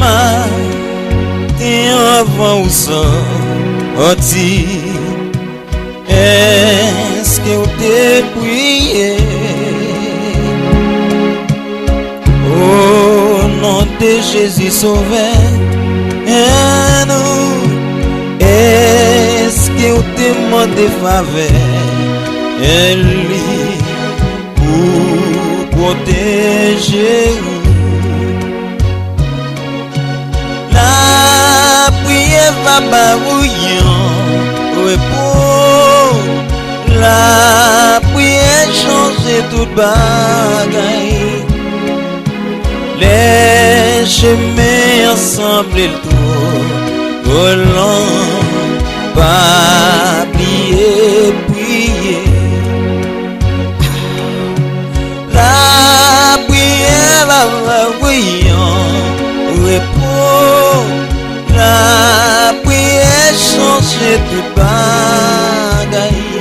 matin avant ou sorti, est-ce que vous t'es prié? Au nom de Jésus sauveur, nous, est-ce que vous t'es demandé faveur? Lui pour protéger la prière va barouillant repos, la prière change toute bagaille, les chemins ensemble le tour volant, pas prier, prier. La prière va brillant, repos, la prière change toute bagaille,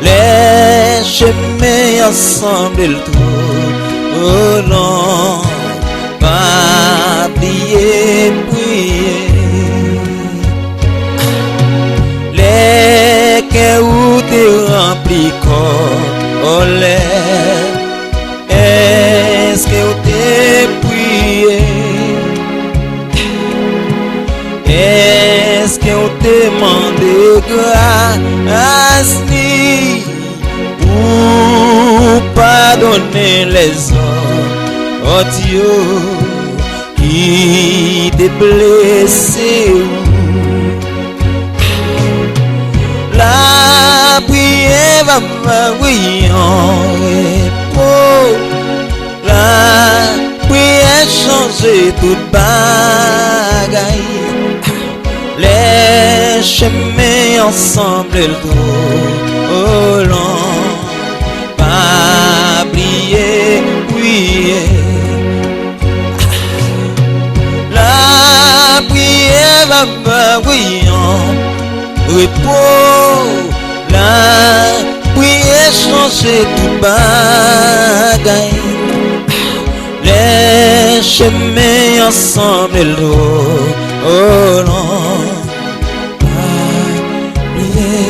les chemins ensemble le tour, oh non, pas prier, prier. Les cœurs où t'es rempli corps, oh l'air. Est-ce que vous t'es prié? Est-ce que vous t'es demandé grâce pour pardonner les autres Dieu qui t'est blessé? La prière va brillant, la prière change toute bagaille, les chemins ensemble le dos, pas prier, prier. La prière va brillant, repos, la prière change toute bagaille, les chemins ensemble l'eau, oh non, prier,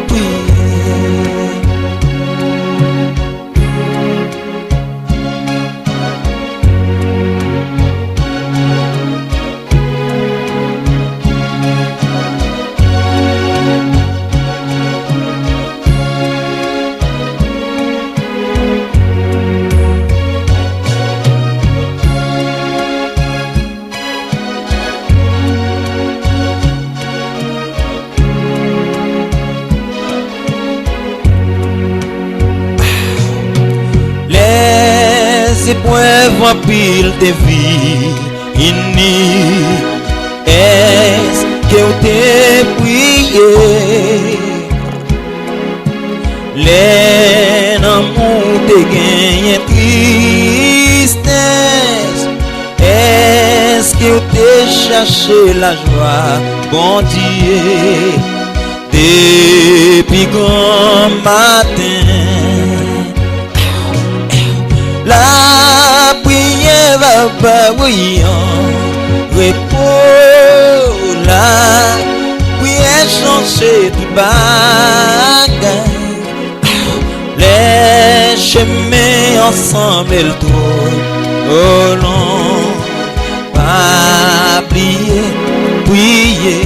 prier. Les épreuves en pile de vie, est-ce que vous t'es prié? Les amours te gagnent tristesse, est-ce que vous t'es cherché la joie, bon Dieu, depuis grand matin? La prière va brillant, repos, la prière change toute bagaille, les chemins ensemble le tour, oh non, pas prier, prier.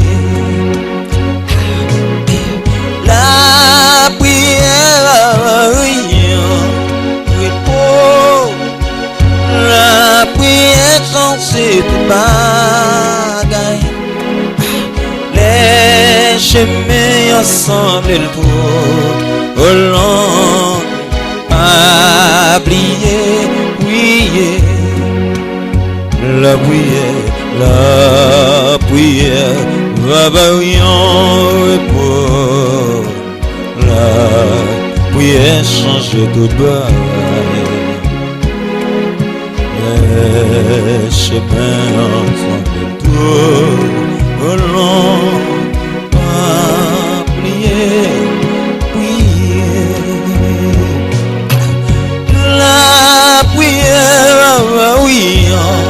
La prière va brillant, la prière change toute bagaille, les chemins ensemble le tour, oh non, pas prier, prier. La prière va brillant, repos, la prière change toute bagaille, les chemins ensemble le tour, oh non, pas prier, prier. La prière va brillant,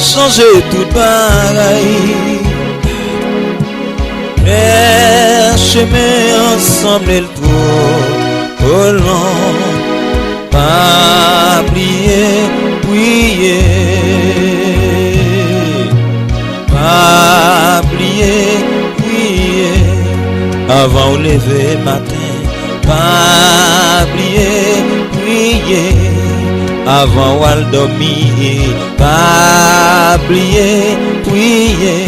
changer tout pareil. Les chemins ensemble et le trop long. Pas oublier, prier. Pas oublier, prier. Avant au lever matin. Pas oublier, prier. Avant à dormir. Pas oublier, prier.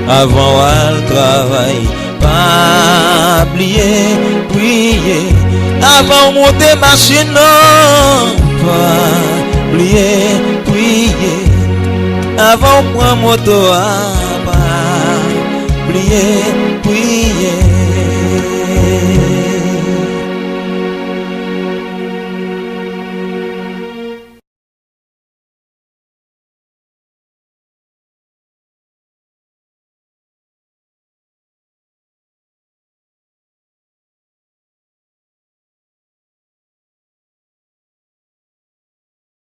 Avant à travail. Pas oublier, prier. Avant monter machine, pas oublier, prier. Avant prendre moto, pas oublier, prier.